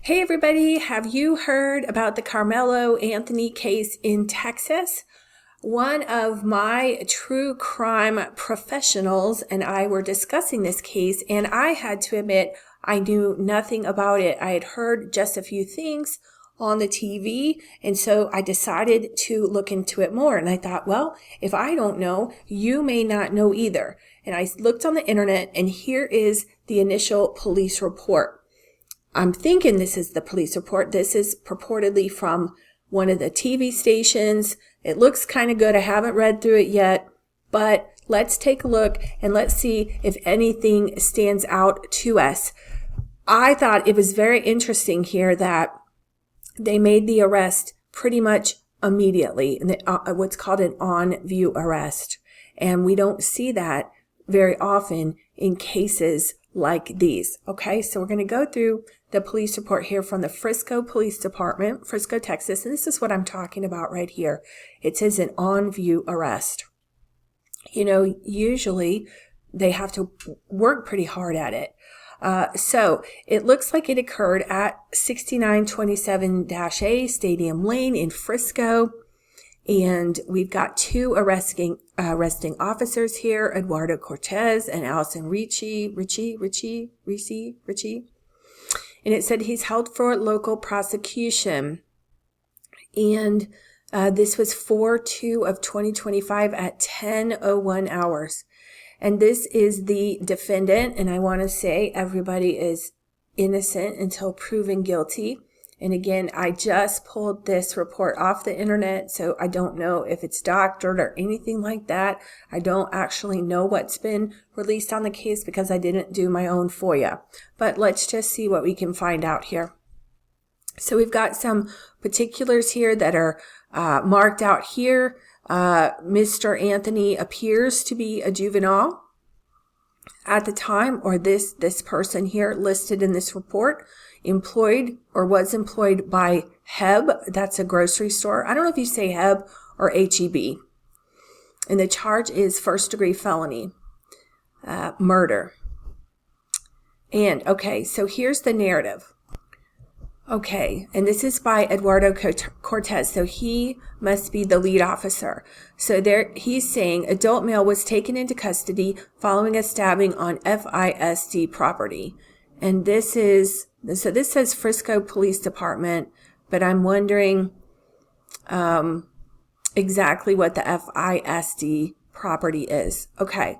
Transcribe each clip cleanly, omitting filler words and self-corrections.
Hey everybody, have you heard about the Karmelo Anthony case in Texas? One of my true crime professionals and I were discussing this case, and I had to admit I knew nothing about it. I had heard just a few things on the TV, and so I decided to look into it more. And I thought, well, if I don't know, you may not know either. And I looked on the internet, and here is the initial police report. I'm thinking this is the police report. This is purportedly from one of the TV stations. It looks kind of good. I haven't read through it yet, but let's take a look and let's see if anything stands out to us. I thought it was very interesting here that they made the arrest pretty much immediately, what's called an on-view arrest. And we don't see that very often in cases like these. Okay, so we're going to go through the police report here from the Frisco Police Department, Frisco, Texas. And this is what I'm talking about right here. It says an on-view arrest. You know, usually they have to work pretty hard at it. So it looks like it occurred at 6927-A Stadium Lane in Frisco. And we've got two arresting officers here, Eduardo Cortez and Allison Ricci. And it said he's held for local prosecution. And this was 4/2 of 2025 at 10:01 hours. And this is the defendant. And I want to say everybody is innocent until proven guilty. And again, I just pulled this report off the internet, so I don't know if it's doctored or anything like that. I don't actually know what's been released on the case because I didn't do my own FOIA. But let's just see what we can find out here. So we've got some particulars here that are marked out here. Mr. Anthony appears to be a juvenile at the time, or this person here listed in this report, employed or was employed by Heb. That's a grocery store. I don't know if you say Heb or HEB. And the charge is first-degree felony, murder. And, okay, so here's the narrative. Okay, and this is by Eduardo Cortez, so he must be the lead officer. So there, he's saying adult male was taken into custody following a stabbing on FISD property. And this says Frisco Police Department, but I'm wondering exactly what the FISD property is. Okay.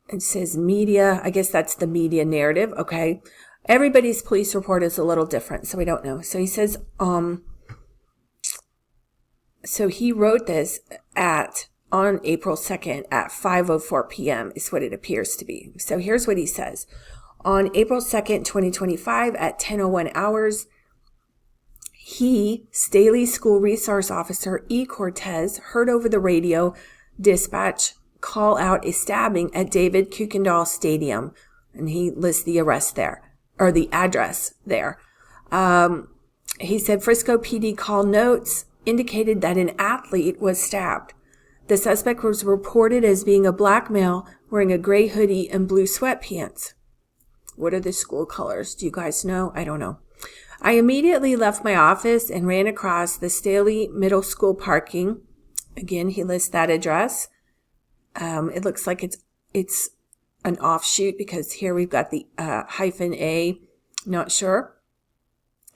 It says media. I guess that's the media narrative. Okay. Everybody's police report is a little different, so we don't know. So he says, so he wrote this on April 2nd at 5:04 p.m. is what it appears to be. So here's what he says. On April 2nd, 2025 at 10:01 hours, he, Staley School Resource Officer E. Cortez, heard over the radio dispatch call out a stabbing at David Kuykendall Stadium. And he lists the arrest there, or the address there. He said Frisco PD call notes indicated that an athlete was stabbed. The suspect was reported as being a black male wearing a gray hoodie and blue sweatpants. What are the school colors? Do you guys know? I don't know. I immediately left my office and ran across the Staley Middle School parking. Again, he lists that address. It looks like it's an offshoot because here we've got the -A, not sure.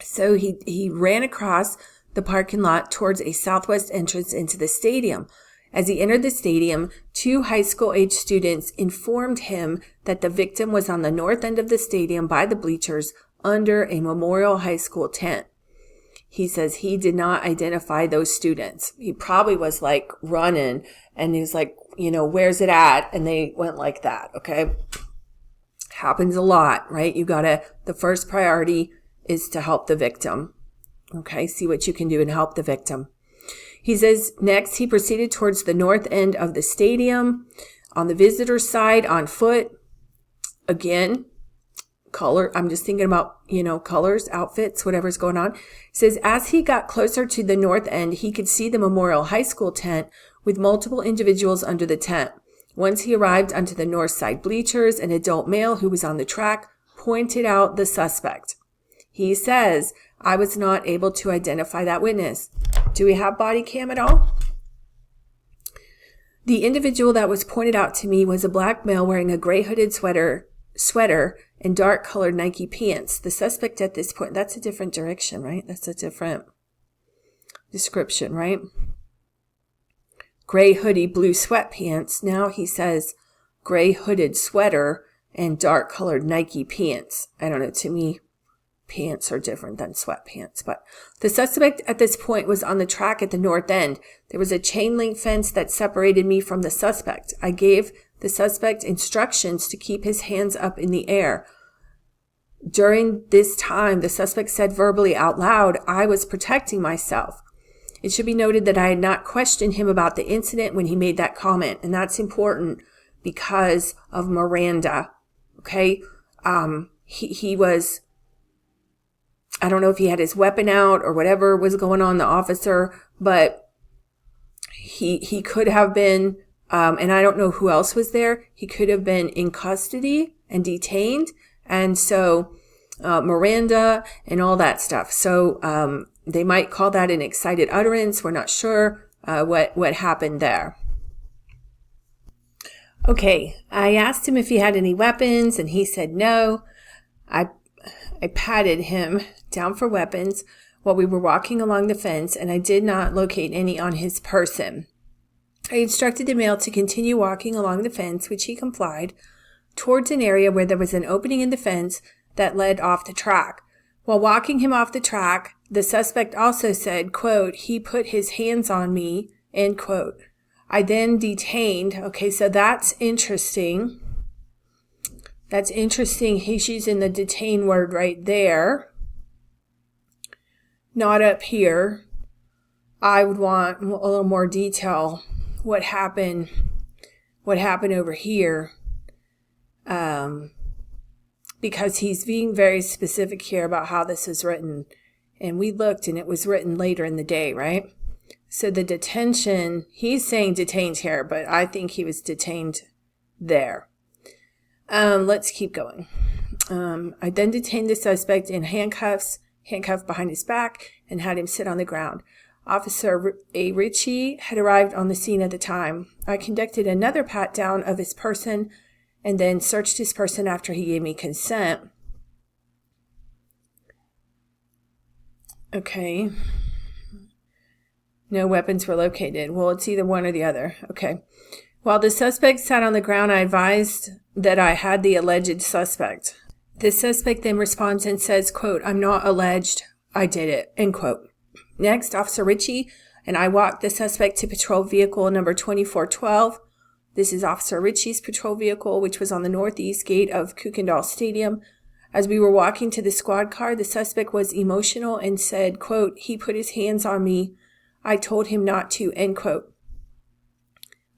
So he ran across the parking lot towards a southwest entrance into the stadium. As he entered the stadium, two high school age students informed him that the victim was on the north end of the stadium by the bleachers under a Memorial High School tent. He says he did not identify those students. He probably was like running and he was like, where's it at? And they went like that. Okay. Happens a lot, right? The first priority is to help the victim. Okay. See what you can do and help the victim. He says next he proceeded towards the north end of the stadium on the visitor side on foot. Again, color. I'm just thinking about, colors, outfits, whatever's going on. It says as he got closer to the north end, he could see the Memorial High School tent with multiple individuals under the tent. Once he arrived onto the north side bleachers, an adult male who was on the track pointed out the suspect. He says, I was not able to identify that witness. Do we have body cam at all? The individual that was pointed out to me was a black male wearing a gray hooded sweater and dark colored Nike pants. The suspect at this point, that's a different direction, right? That's a different description, right? Gray hoodie, blue sweatpants. Now he says gray hooded sweater and dark colored Nike pants. I don't know, to me, pants are different than sweatpants. But the suspect at this point was on the track at the north end. There was a chain link fence that separated me from the suspect. I gave the suspect instructions to keep his hands up in the air. During this time, the suspect said verbally out loud, I was protecting myself. It should be noted that I had not questioned him about the incident when he made that comment. And that's important because of Miranda. Okay. He was, I don't know if he had his weapon out or whatever was going on, the officer, but he could have been, and I don't know who else was there. He could have been in custody and detained. And so, Miranda and all that stuff. So, they might call that an excited utterance. We're not sure, what happened there. Okay. I asked him if he had any weapons and he said no. I patted him down for weapons while we were walking along the fence, and I did not locate any on his person. I instructed the male to continue walking along the fence, which he complied, towards an area where there was an opening in the fence that led off the track. While walking him off the track, the suspect also said, quote, he put his hands on me, end quote. I then detained. Okay, so that's interesting. That's interesting. He's using the detain word right there. Not up here. I would want a little more detail. What happened over here. Because he's being very specific here about how this is written. And we looked and it was written later in the day, right? So the detention, he's saying detained here, but I think he was detained there. Let's keep going. I then detained the suspect in handcuffed behind his back, and had him sit on the ground. Officer A. Ritchie had arrived on the scene at the time. I conducted another pat down of his person and then searched his person after he gave me consent. Okay. No weapons were located. Well, it's either one or the other. Okay. While the suspect sat on the ground, I advised that I had the alleged suspect. The suspect then responds and says, quote, I'm not alleged. I did it, end quote. Next, Officer Ritchie and I walked the suspect to patrol vehicle number 2412. This is Officer Ritchie's patrol vehicle, which was on the northeast gate of Kuykendall Stadium. As we were walking to the squad car, the suspect was emotional and said, quote, he put his hands on me. I told him not to, end quote.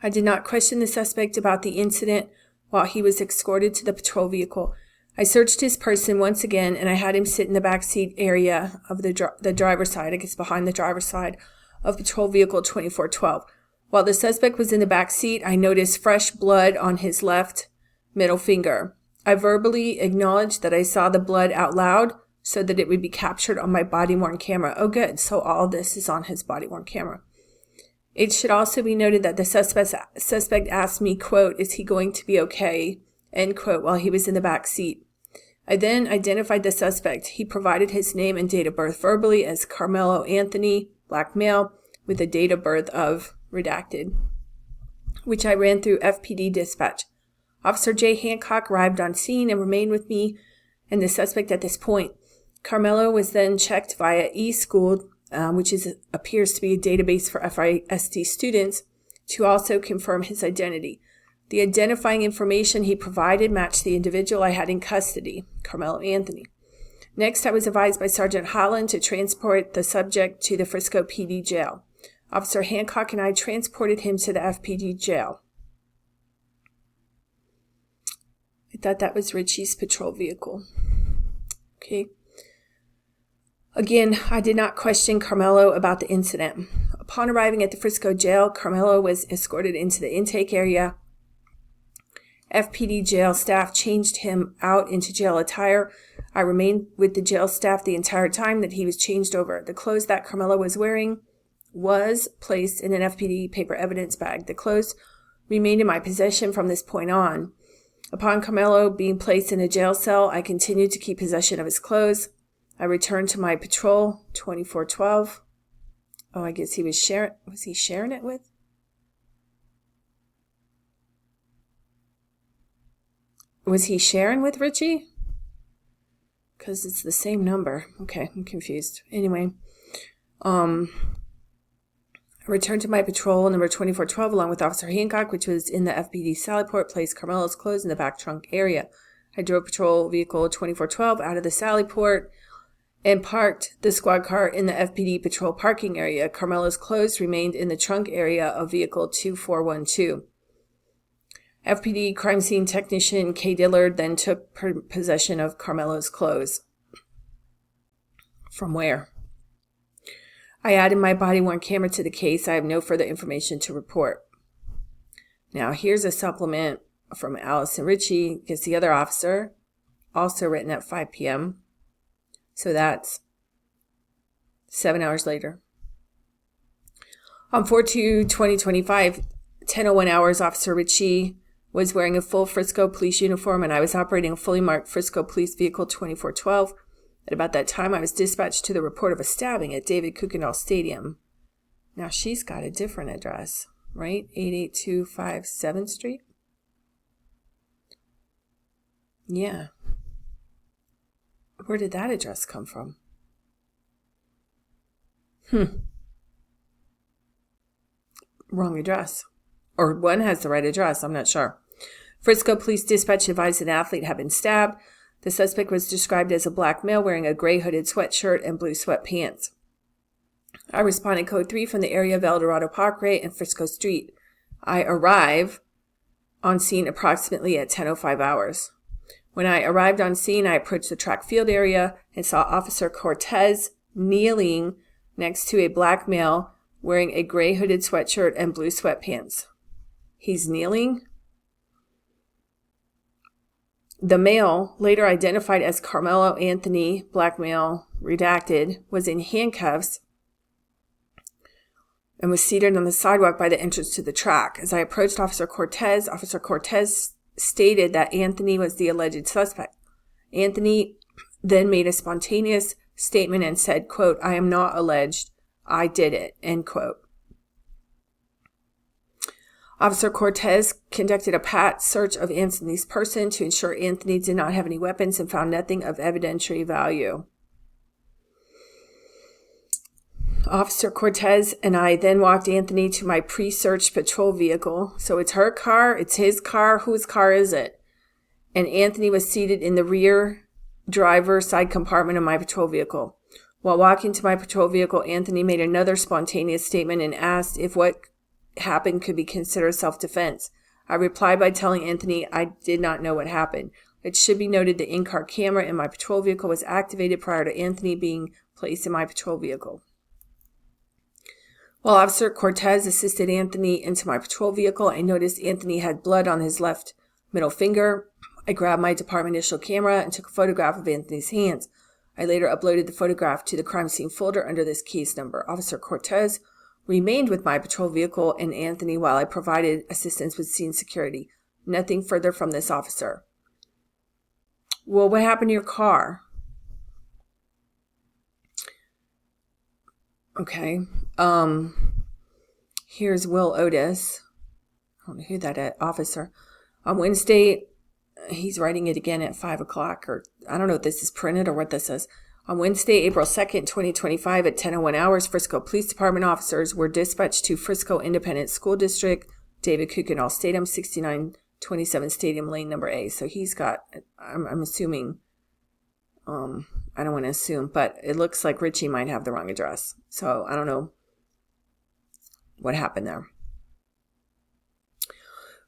I did not question the suspect about the incident while he was escorted to the patrol vehicle. I searched his person once again, and I had him sit in the back seat area of the driver's side, I guess behind the driver's side of patrol vehicle 2412. While the suspect was in the back seat, I noticed fresh blood on his left middle finger. I verbally acknowledged that I saw the blood out loud so that it would be captured on my body-worn camera. Oh, good. So all this is on his body-worn camera. It should also be noted that the suspect asked me, quote, is he going to be okay, end quote, while he was in the back seat. I then identified the suspect. He provided his name and date of birth verbally as Karmelo Anthony, black male, with a date of birth of redacted, which I ran through FPD dispatch. Officer J. Hancock arrived on scene and remained with me and the suspect at this point. Karmelo was then checked via eSchool, which appears to be a database for FISD students, to also confirm his identity. The identifying information he provided matched the individual I had in custody, Karmelo Anthony. Next, I was advised by Sergeant Holland to transport the subject to the Frisco PD jail. Officer Hancock and I transported him to the FPD jail. I thought that was Ritchie's patrol vehicle. Okay. Again, I did not question Karmelo about the incident. Upon arriving at the Frisco jail, Karmelo was escorted into the intake area. FPD jail staff changed him out into jail attire. I remained with the jail staff the entire time that he was changed over. The clothes that Karmelo was wearing was placed in an FPD paper evidence bag. The clothes remained in my possession from this point on. Upon Karmelo being placed in a jail cell, I continued to keep possession of his clothes. I returned to my patrol, 2412. Oh, I guess he was sharing. Was he sharing it with? Was he sharing with Richie? Because it's the same number. Okay, I'm confused. Anyway, I returned to my patrol, number 2412, along with Officer Hancock, which was in the FPD Sally Port, placed Karmelo's clothes in the back trunk area. I drove patrol vehicle 2412 out of the Sally Port and parked the squad car in the FPD patrol parking area. Karmelo's clothes remained in the trunk area of vehicle 2412. FPD crime scene technician Kay Dillard then took possession of Karmelo's clothes. From where? I added my body-worn camera to the case. I have no further information to report. Now, here's a supplement from Allison Ritchie, because the other officer, also written at 5 p.m. So that's 7 hours later. On 4/2/2025, 10:01 hours, Officer Ritchie was wearing a full Frisco Police uniform, and I was operating a fully marked Frisco Police Vehicle 2412. At about that time, I was dispatched to the report of a stabbing at David Kuykendall Stadium. Now, she's got a different address, right? 88257 7th Street? Yeah. Where did that address come from? Wrong address. Or one has the right address, I'm not sure. Frisco Police Dispatch advised an athlete had been stabbed. The suspect was described as a black male wearing a gray hooded sweatshirt and blue sweatpants. I responded code 3 from the area of El Dorado Parkway and Frisco Street. I arrive on scene approximately at 10:05 hours. When I arrived on scene, I approached the track field area and saw Officer Cortez kneeling next to a black male wearing a gray hooded sweatshirt and blue sweatpants. He's kneeling? The male, later identified as Karmelo Anthony, black male, redacted, was in handcuffs and was seated on the sidewalk by the entrance to the track. As I approached Officer Cortez stated that Anthony was the alleged suspect. Anthony then made a spontaneous statement and said, quote, "I am not alleged. I did it," end quote. Officer Cortez conducted a pat search of Anthony's person to ensure Anthony did not have any weapons and found nothing of evidentiary value. Officer Cortez and I then walked Anthony to my pre-search patrol vehicle. So it's her car, it's his car, whose car is it? And Anthony was seated in the rear driver side compartment of my patrol vehicle. While walking to my patrol vehicle, Anthony made another spontaneous statement and asked if what happened could be considered self-defense. I replied by telling Anthony I did not know what happened. It should be noted the in-car camera in my patrol vehicle was activated prior to Anthony being placed in my patrol vehicle. While Officer Cortez assisted Anthony into my patrol vehicle, I noticed Anthony had blood on his left middle finger. I grabbed my department initial camera and took a photograph of Anthony's hands. I later uploaded the photograph to the crime scene folder under this case number. Officer Cortez remained with my patrol vehicle and Anthony while I provided assistance with scene security. Nothing further from this officer. Well, what happened to your car? Okay. Here's Will Otis. I don't know who that officer. On Wednesday, he's writing it again at 5 o'clock, or I don't know if this is printed or what this is. On Wednesday, April 2nd, 2025 at 10:01 hours, Frisco Police Department officers were dispatched to Frisco Independent School District, David Kuykendall Stadium, 6927 Stadium Lane, number A. So he's got, I'm assuming, I don't want to assume, but it looks like Richie might have the wrong address. So I don't know what happened there.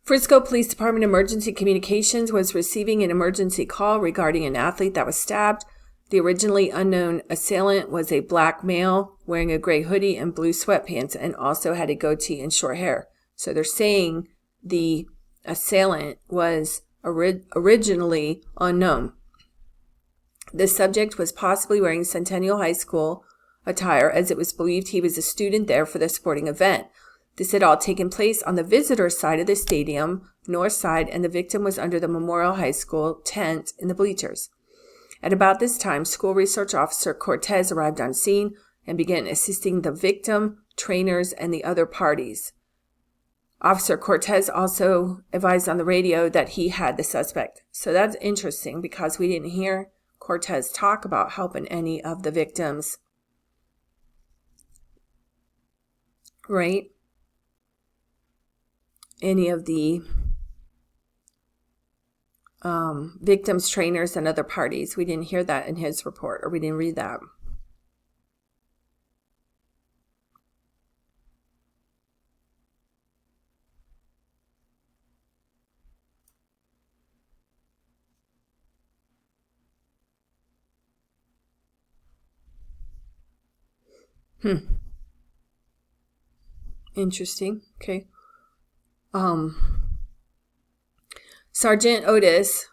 Frisco Police Department Emergency Communications was receiving an emergency call regarding an athlete that was stabbed. The originally unknown assailant was a black male wearing a gray hoodie and blue sweatpants and also had a goatee and short hair. So they're saying the assailant was originally unknown. The subject was possibly wearing Centennial High School attire, as it was believed he was a student there for the sporting event. This had all taken place on the visitor side of the stadium, north side, and the victim was under the Memorial High School tent in the bleachers. At about this time, school research officer Cortez arrived on scene and began assisting the victim, trainers, and the other parties. Officer Cortez also advised on the radio that he had the suspect. So that's interesting because we didn't hear Cortez talk about helping any of the victims. Right? Any of the victims, trainers, and other parties. We didn't hear that in his report, or we didn't read that. Interesting. Okay. Sergeant Otis,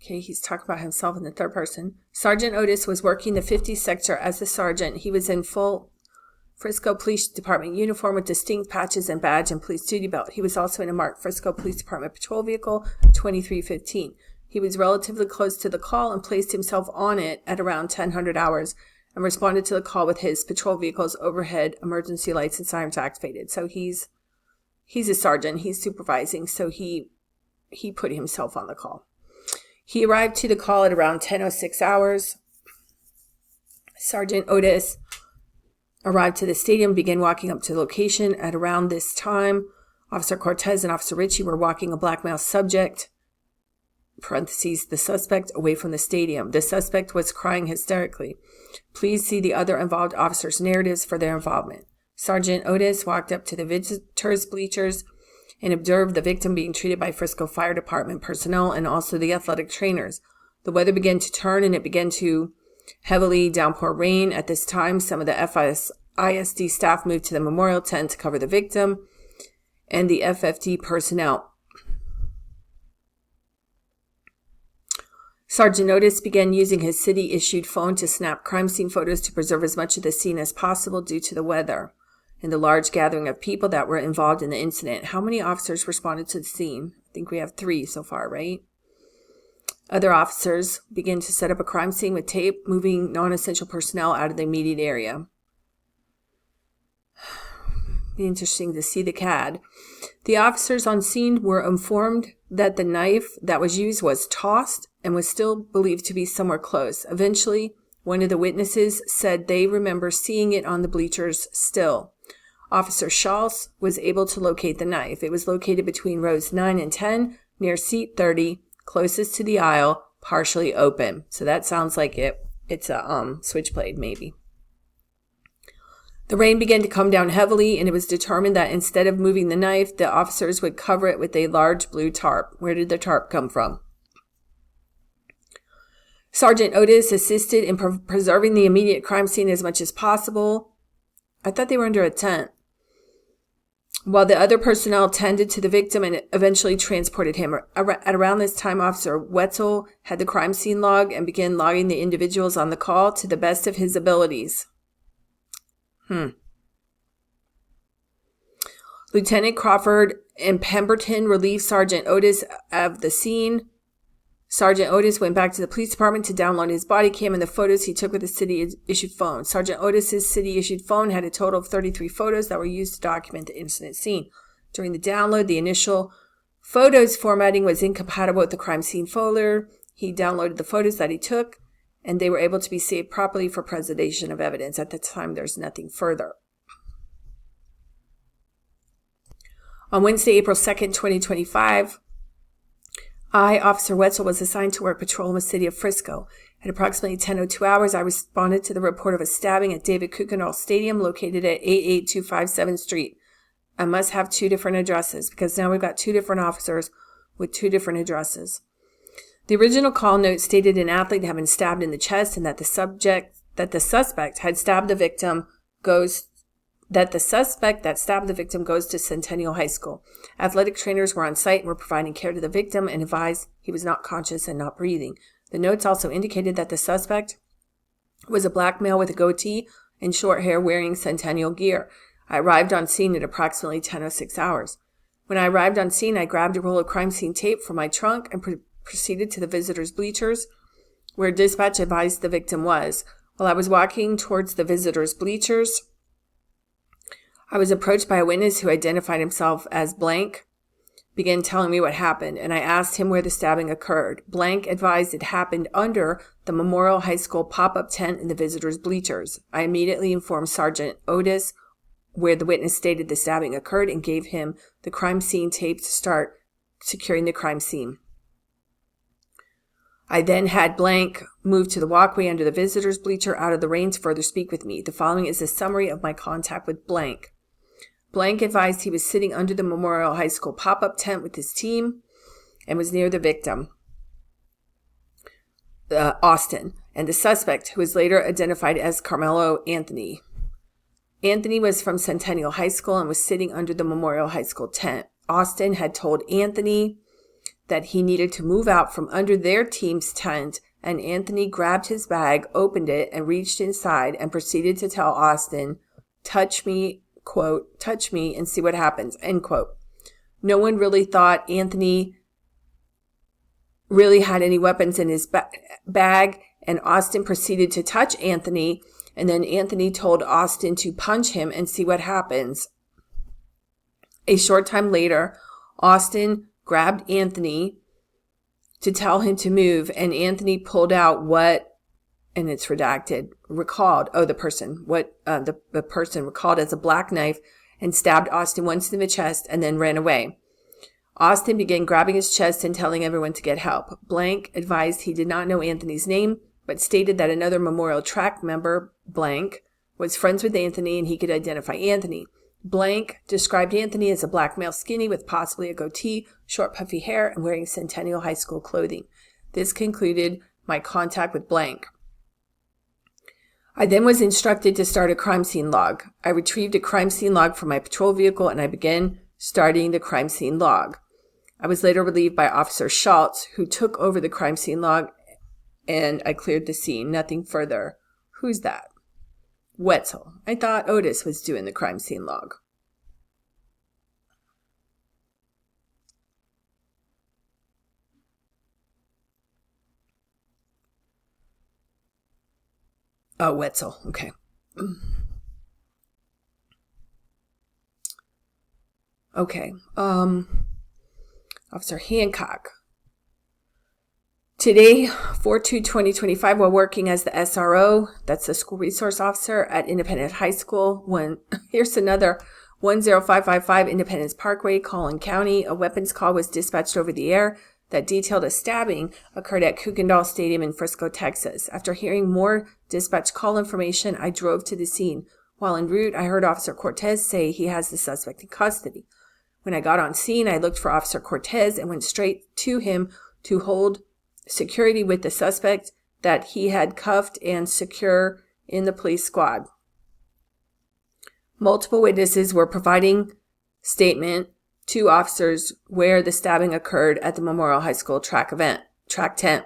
okay, he's talking about himself in the third person. Sergeant Otis was working the 50th sector as the sergeant. He was in full Frisco Police Department uniform with distinct patches and badge and police duty belt. He was also in a marked Frisco Police Department patrol vehicle 2315. He was relatively close to the call and placed himself on it at around 1000 hours and responded to the call with his patrol vehicle's overhead emergency lights and sirens activated. So he's a sergeant. He's supervising, so he put himself on the call. He arrived to the call at around 10:06 hours. Sergeant Otis arrived to the stadium, began walking up to the location. At around this time, Officer Cortez and Officer Ritchie were walking a black male subject, parentheses, the suspect, away from the stadium. The suspect was crying hysterically. Please see the other involved officers' narratives for their involvement. Sergeant Otis walked up to the visitors' bleachers and observed the victim being treated by Frisco Fire Department personnel and also the athletic trainers. The weather began to turn and it began to heavily downpour rain. At this time, some of the FISD staff moved to the memorial tent to cover the victim and the FFD personnel. Sergeant Otis began using his city-issued phone to snap crime scene photos to preserve as much of the scene as possible due to the weather and the large gathering of people that were involved in the incident. How many officers responded to the scene? I think we have 3 so far, right? Other officers began to set up a crime scene with tape, moving non-essential personnel out of the immediate area. Be interesting to see the CAD. The officers on scene were informed that the knife that was used was tossed and was still believed to be somewhere close. Eventually, one of the witnesses said they remember seeing it on the bleachers still. Officer Schultz was able to locate the knife. It was located between rows 9 and 10 near seat 30, closest to the aisle, partially open. So that sounds like it's a switchblade maybe. The rain began to come down heavily, and it was determined that instead of moving the knife, the officers would cover it with a large blue tarp. Where did the tarp come from? Sergeant Otis assisted in preserving the immediate crime scene as much as possible. I thought they were under a tent. While the other personnel tended to the victim and eventually transported him. At around this time, Officer Wetzel had the crime scene log and began logging the individuals on the call to the best of his abilities. Lieutenant Crawford and Pemberton relieved Sergeant Otis of the scene. Sergeant Otis went back to the police department to download his body cam and the photos he took with the city-issued phone. Sergeant Otis's city-issued phone had a total of 33 photos that were used to document the incident scene. During the download, the initial photos formatting was incompatible with the crime scene folder. He downloaded the photos that he took, and they were able to be saved properly for preservation of evidence. At the time, there's nothing further. On Wednesday, April 2nd, 2025, Officer Wetzel, was assigned to work patrol in the city of Frisco. At approximately 10:02 hours, I responded to the report of a stabbing at David Kuykendall Stadium located at 88257 7th Street. I must have 2 different addresses because now we've got 2 different officers with 2 different addresses. The original call note stated an athlete had been stabbed in the chest and that the suspect had stabbed the victim goes to Centennial High School. Athletic trainers were on site and were providing care to the victim and advised he was not conscious and not breathing. The notes also indicated that the suspect was a black male with a goatee and short hair wearing Centennial gear. I arrived on scene at approximately 10:06 hours. When I arrived on scene, I grabbed a roll of crime scene tape from my trunk and proceeded to the visitors' bleachers, where dispatch advised the victim was. While I was walking towards the visitors' bleachers, I was approached by a witness who identified himself as blank, began telling me what happened, and I asked him where the stabbing occurred. Blank advised it happened under the Memorial High School pop-up tent in the visitors' bleachers. I immediately informed Sergeant Otis where the witness stated the stabbing occurred and gave him the crime scene tape to start securing the crime scene. I then had blank move to the walkway under the visitors' bleacher out of the rain to further speak with me. The following is a summary of my contact with blank. Blank advised he was sitting under the Memorial High School pop-up tent with his team and was near the victim, Austin, and the suspect, who was later identified as Karmelo Anthony. Anthony was from Centennial High School and was sitting under the Memorial High School tent. Austin had told Anthony that he needed to move out from under their team's tent, and Anthony grabbed his bag, opened it, and reached inside and proceeded to tell Austin, "Touch me," quote, "touch me and see what happens," end quote. No one really thought Anthony really had any weapons in his bag, and Austin proceeded to touch Anthony, and then Anthony told Austin to punch him and see what happens. A short time later, Austin grabbed Anthony to tell him to move, and Anthony pulled out what, and it's redacted, the person recalled as a black knife and stabbed Austin once in the chest and then ran away. Austin began grabbing his chest and telling everyone to get help. Blank advised he did not know Anthony's name, but stated that another Memorial track member, blank, was friends with Anthony and he could identify Anthony. Blank described Anthony as a black male, skinny with possibly a goatee, short puffy hair, and wearing Centennial High School clothing. This concluded my contact with blank. I then was instructed to start a crime scene log. I retrieved a crime scene log from my patrol vehicle and I began starting the crime scene log. I was later relieved by Officer Schultz, who took over the crime scene log, and I cleared the scene. Nothing further. Who's that? Wetzel. I thought Otis was doing the crime scene log. Oh, Wetzel. Okay. Okay. Officer Hancock. Today, 4/2/2025, while working as the SRO, that's the school resource officer at Independence High School, here's another 10555 Independence Parkway, Collin County, a weapons call was dispatched over the air that detailed a stabbing occurred at Kuykendall Stadium in Frisco, Texas. After hearing more dispatch call information, I drove to the scene. While en route, I heard Officer Cortez say he has the suspect in custody. When I got on scene, I looked for Officer Cortez and went straight to him to hold security with the suspect that he had cuffed and secure in the police squad. Multiple witnesses were providing statement to officers where the stabbing occurred at the Memorial High School track tent.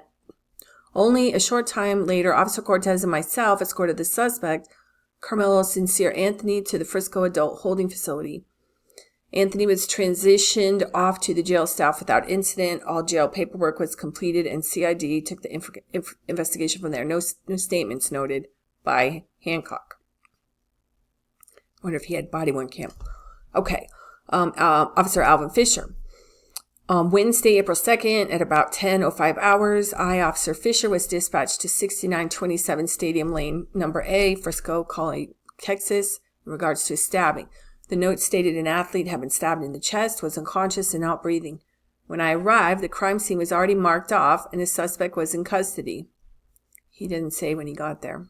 Only a short time later, Officer Cortez and myself escorted the suspect, Karmelo Anthony, to the Frisco Adult Holding Facility. Anthony was transitioned off to the jail staff without incident. All jail paperwork was completed, and CID took the investigation from there. No statements noted by Hancock. I wonder if he had body-worn cam. Okay. Officer Alvin Fisher. Wednesday, April 2nd, at about 10:05 hours, Officer Fisher, was dispatched to 6927 Stadium Lane, number A, Frisco, Texas, in regards to a stabbing. The note stated an athlete had been stabbed in the chest, was unconscious and not breathing. When I arrived, the crime scene was already marked off and the suspect was in custody. He didn't say when he got there.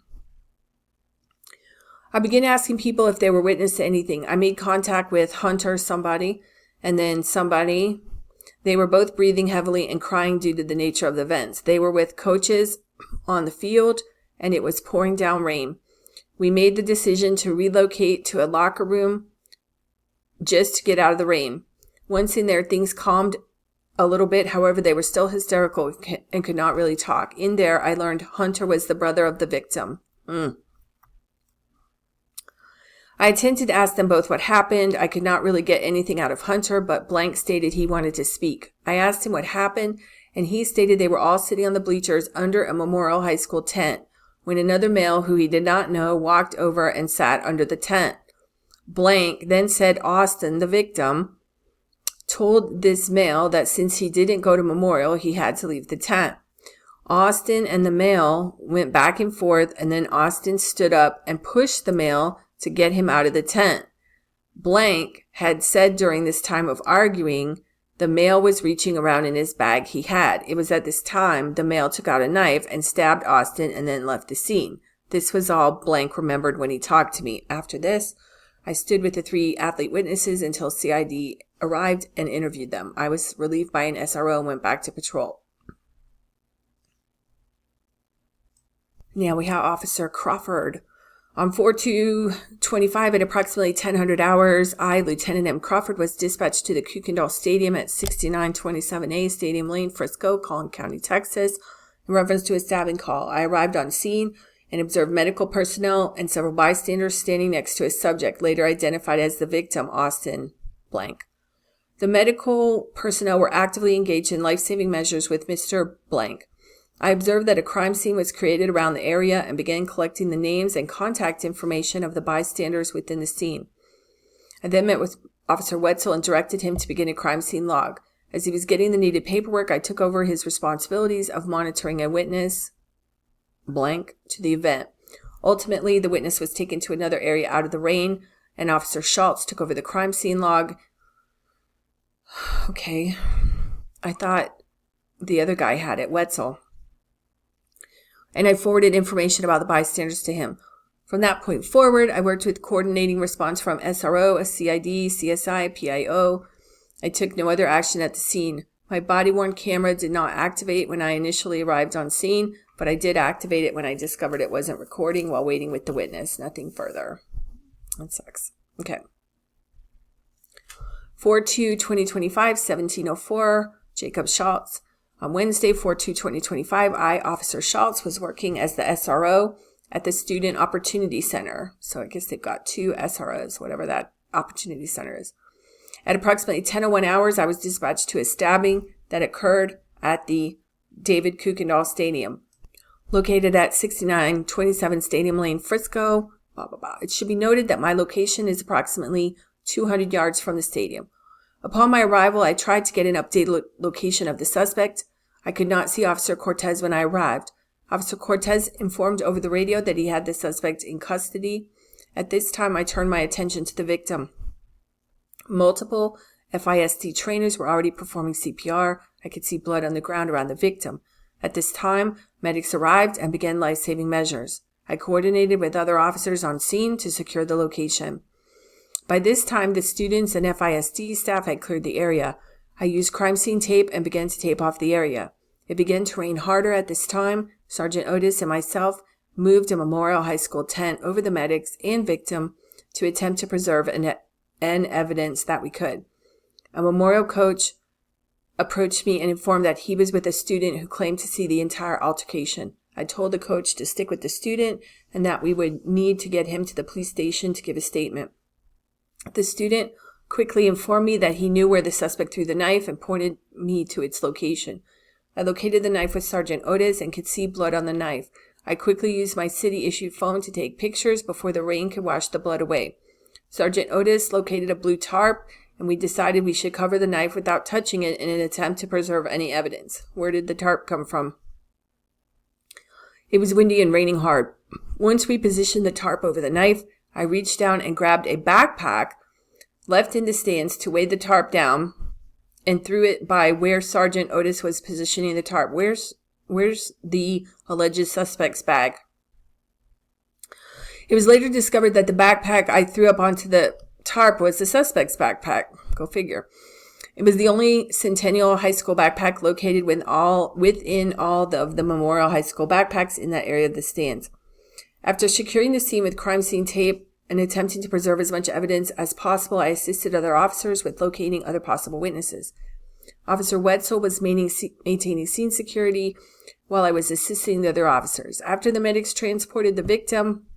I began asking people if they were witness to anything. I made contact with Hunter, somebody, and then somebody. They were both breathing heavily and crying due to the nature of the events. They were with coaches on the field and it was pouring down rain. We made the decision to relocate to a locker room just to get out of the rain. Once in there, things calmed a little bit. However, they were still hysterical and could not really talk. In there, I learned Hunter was the brother of the victim. I attempted to ask them both what happened. I could not really get anything out of Hunter, but Blank stated he wanted to speak. I asked him what happened, and he stated they were all sitting on the bleachers under a Memorial High School tent when another male who he did not know walked over and sat under the tent. Blank then said Austin, the victim, told this male that since he didn't go to Memorial, he had to leave the tent. Austin and the male went back and forth, and then Austin stood up and pushed the male to get him out of the tent. Blank had said during this time of arguing, the male was reaching around in his bag he had. It was at this time the male took out a knife and stabbed Austin and then left the scene. This was all Blank remembered when he talked to me. After this, I stood with the 3 athlete witnesses until CID arrived and interviewed them. I was relieved by an SRO and went back to patrol. Now we have Officer Crawford. On 4/2/25 at approximately 1000 hours, I, Lieutenant M. Crawford, was dispatched to the Kuykendall Stadium at 6927A Stadium Lane, Frisco, Collin County, Texas, in reference to a stabbing call. I arrived on scene and observed medical personnel and several bystanders standing next to a subject later identified as the victim, Austin Blank. The medical personnel were actively engaged in life-saving measures with Mr. Blank. I observed that a crime scene was created around the area and began collecting the names and contact information of the bystanders within the scene. I then met with Officer Wetzel and directed him to begin a crime scene log. As he was getting the needed paperwork, I took over his responsibilities of monitoring a witness, Blank, to the event. Ultimately, the witness was taken to another area out of the rain, and Officer Schultz took over the crime scene log. Okay, I thought the other guy had it, Wetzel. And I forwarded information about the bystanders to him. From that point forward, I worked with coordinating response from SRO, a CID, CSI, PIO. I took no other action at the scene. My body-worn camera did not activate when I initially arrived on scene, but I did activate it when I discovered it wasn't recording while waiting with the witness. Nothing further. That sucks. Okay. 4/2/2025, 1704, Jacob Schultz. On Wednesday, 4/2/2025, I, Officer Schultz, was working as the SRO at the Student Opportunity Center. So I guess they've got 2 SROs, whatever that Opportunity Center is. At approximately 10:01 hours, I was dispatched to a stabbing that occurred at the David Kuykendall Stadium, located at 6927 Stadium Lane, Frisco, blah, blah, blah. It should be noted that my location is approximately 200 yards from the stadium. Upon my arrival, I tried to get an updated location of the suspect. I could not see Officer Cortez when I arrived. Officer Cortez informed over the radio that he had the suspect in custody. At this time, I turned my attention to the victim. Multiple FISD trainers were already performing CPR. I could see blood on the ground around the victim. At this time, medics arrived and began life-saving measures. I coordinated with other officers on scene to secure the location. By this time, the students and FISD staff had cleared the area. I used crime scene tape and began to tape off the area. It began to rain harder at this time. Sergeant Otis and myself moved a Memorial High School tent over the medics and victim to attempt to preserve an evidence that we could. A Memorial coach approached me and informed that he was with a student who claimed to see the entire altercation. I told the coach to stick with the student and that we would need to get him to the police station to give a statement. The student quickly informed me that he knew where the suspect threw the knife and pointed me to its location. I located the knife with Sergeant Otis and could see blood on the knife. I quickly used my city-issued phone to take pictures before the rain could wash the blood away. Sergeant Otis located a blue tarp, and we decided we should cover the knife without touching it in an attempt to preserve any evidence. Where did the tarp come from? It was windy and raining hard. Once we positioned the tarp over the knife, I reached down and grabbed a backpack left in the stands to weigh the tarp down and threw it by where Sergeant Otis was positioning the tarp. Where's the alleged suspect's bag? It was later discovered that the backpack I threw up onto the tarp was the suspect's backpack. Go figure. It was the only Centennial High School backpack located within all of the Memorial High School backpacks in that area of the stands. After securing the scene with crime scene tape and attempting to preserve as much evidence as possible, I assisted other officers with locating other possible witnesses. Officer Wetzel was maintaining scene security while I was assisting the other officers. After the medics transported the victim,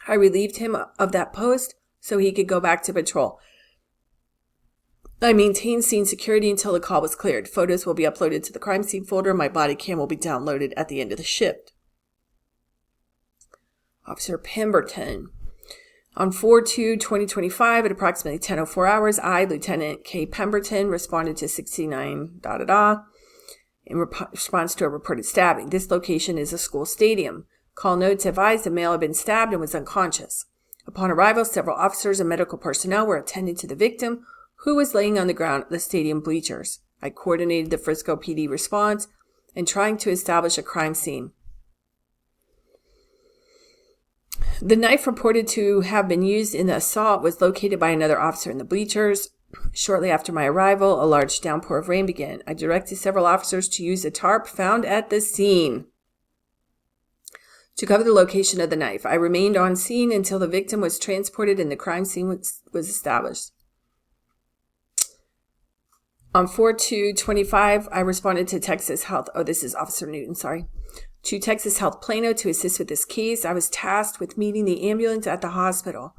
I relieved him of that post so he could go back to patrol. I maintained scene security until the call was cleared. Photos will be uploaded to the crime scene folder. My body cam will be downloaded at the end of the shift. Officer Pemberton. On 4/2/2025 at approximately 10:04 hours, I, Lieutenant K. Pemberton, responded to 69 in response to a reported stabbing. This location is a school stadium. Call notes advised a male had been stabbed and was unconscious. Upon arrival, several officers and medical personnel were attending to the victim, who was laying on the ground at the stadium bleachers. I coordinated the Frisco PD response and trying to establish a crime scene. The knife reported to have been used in the assault was located by another officer in the bleachers. Shortly after my arrival, a large downpour of rain began. I directed several officers to use a tarp found at the scene to cover the location of the knife. I remained on scene until the victim was transported and the crime scene was established. On 4/2/25, I responded to Texas Health. This is Officer Newton, to Texas Health Plano to assist with this case. I was tasked with meeting the ambulance at the hospital.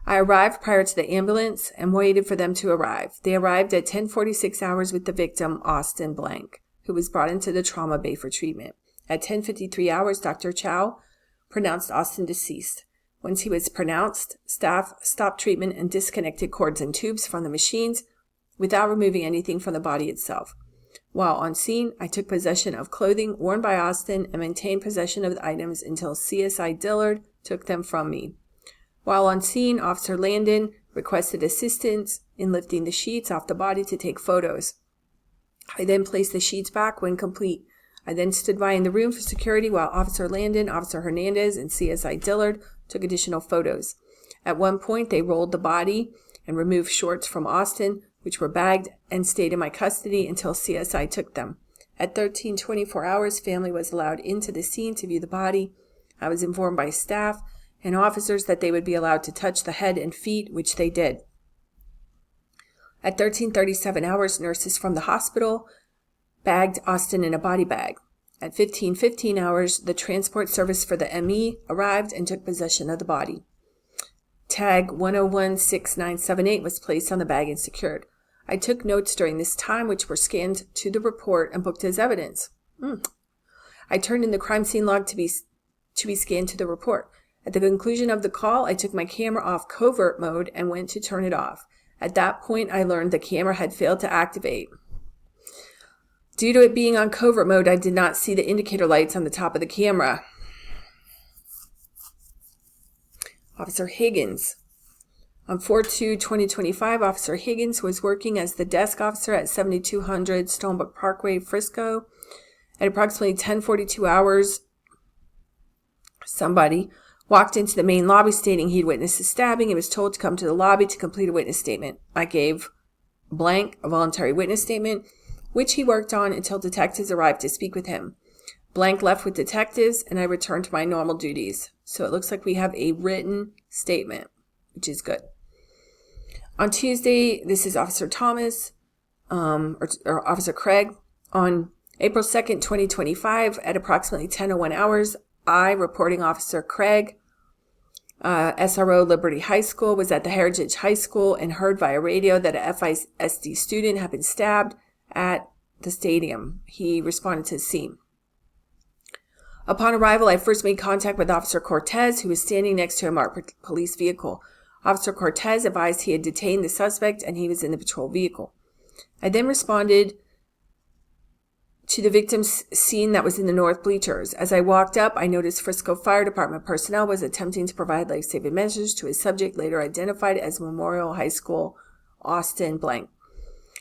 I arrived prior to the ambulance and waited for them to arrive. They arrived at 10:46 hours with the victim, Austin Blank, who was brought into the trauma bay for treatment. At 10:53 hours, Dr. Chow pronounced Austin deceased. Once he was pronounced, staff stopped treatment and disconnected cords and tubes from the machines without removing anything from the body itself. While on scene, I took possession of clothing worn by Austin and maintained possession of the items until CSI Dillard took them from me. While on scene, Officer Landon requested assistance in lifting the sheets off the body to take photos. I then placed the sheets back when complete. I then stood by in the room for security while Officer Landon, Officer Hernandez, and CSI Dillard took additional photos. At one point, they rolled the body and removed shorts from Austin, which were bagged and stayed in my custody until CSI took them. At 13:24 hours, family was allowed into the scene to view the body. I was informed by staff and officers that they would be allowed to touch the head and feet, which they did. At 13:37 hours, nurses from the hospital bagged Austin in a body bag. At 15:15 hours, the transport service for the ME arrived and took possession of the body. Tag 1016978 was placed on the bag and secured. I took notes during this time, which were scanned to the report and booked as evidence. I turned in the crime scene log to be scanned to the report. At the conclusion of the call, I took my camera off covert mode and went to turn it off. At that point, I learned the camera had failed to activate. Due to it being on covert mode, I did not see the indicator lights on the top of the camera. Officer Higgins. On 4/2/2025, Officer Higgins was working as the desk officer at 7200 Stonebrook Parkway, Frisco. At approximately 10:42 hours, somebody walked into the main lobby stating he'd witnessed a stabbing and was told to come to the lobby to complete a witness statement. I gave Blank a voluntary witness statement, which he worked on until detectives arrived to speak with him. Blank left with detectives, and I returned to my normal duties. So it looks like we have a written statement, which is good. On Tuesday, this is Officer Thomas, or Officer Craig. On April 2nd, 2025, at approximately 10:01 hours, I, reporting Officer Craig, SRO Liberty High School, was at the Heritage High School and heard via radio that a FISD student had been stabbed at the stadium. He responded to the scene. Upon arrival, I first made contact with Officer Cortez, who was standing next to a marked police vehicle. Officer Cortez advised he had detained the suspect and he was in the patrol vehicle. I then responded to the victim's scene that was in the north bleachers. As I walked up, I noticed Frisco Fire Department personnel was attempting to provide life-saving measures to a subject later identified as Memorial High School Austin Blank.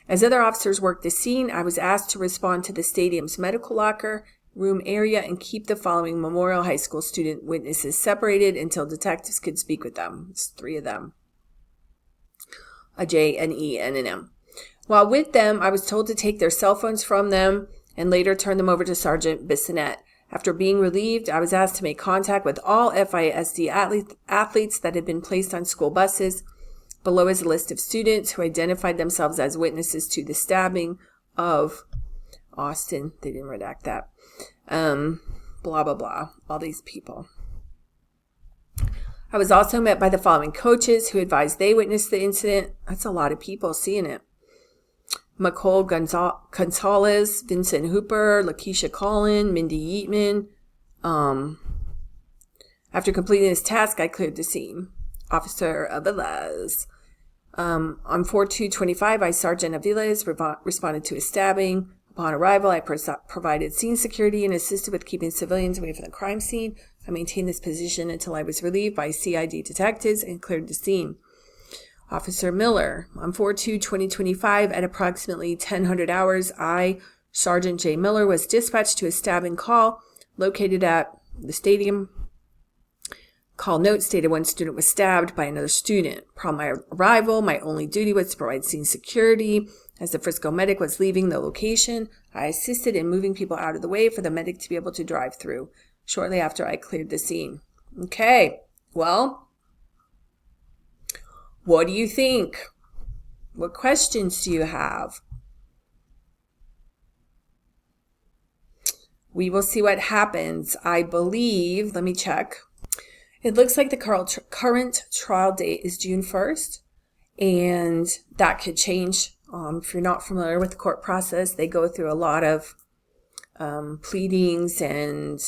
As other officers worked the scene, I was asked to respond to the stadium's medical locker room area and keep the following Memorial High School student witnesses separated until detectives could speak with them. It's 3 of them. A J, an E, and an M. While with them, I was told to take their cell phones from them and later turn them over to Sergeant Bissonette. After being relieved, I was asked to make contact with all FISD athletes that had been placed on school buses. Below is a list of students who identified themselves as witnesses to the stabbing. of Austin. They didn't redact that. Blah, blah, blah. All these people. I was also met by the following coaches who advised they witnessed the incident. That's a lot of people seeing it. Nicole Gonzalez, Vincent Hooper, Lakeisha Collin, Mindy Yeatman. After completing this task, I cleared the scene. Officer Aviles. On 4/2/25, I Sergeant Aviles responded to a stabbing. Upon arrival, I provided scene security and assisted with keeping civilians away from the crime scene. I maintained this position until I was relieved by CID detectives and cleared the scene. Officer Miller. On 4/2/2025, at approximately 1000 hours, I, Sergeant J. Miller, was dispatched to a stabbing call located at the stadium. Call note stated one student was stabbed by another student. Upon my arrival, my only duty was to provide scene security. As the Frisco medic was leaving the location, I assisted in moving people out of the way for the medic to be able to drive through. Shortly after, I cleared the scene. Okay, well, what do you think? What questions do you have? We will see what happens. I believe, let me check. It looks like the current trial date is June 1st, and that could change. If you're not familiar with the court process, they go through a lot of pleadings and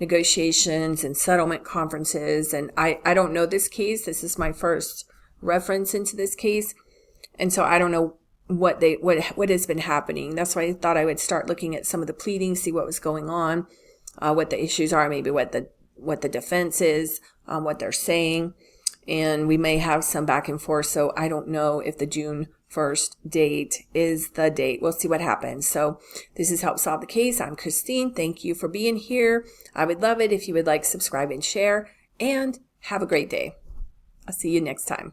negotiations and settlement conferences. And I don't know this case. This is my first reference into this case. And so I don't know what has been happening. That's why I thought I would start looking at some of the pleadings, see what was going on, what the issues are, maybe what the defense is, what they're saying. And we may have some back and forth. So I don't know if the June 1st date is the date. We'll see what happens. So this is Help Solve the Case. I'm Christine. Thank you for being here. I would love it if you would like, subscribe, and share. And have a great day. I'll see you next time.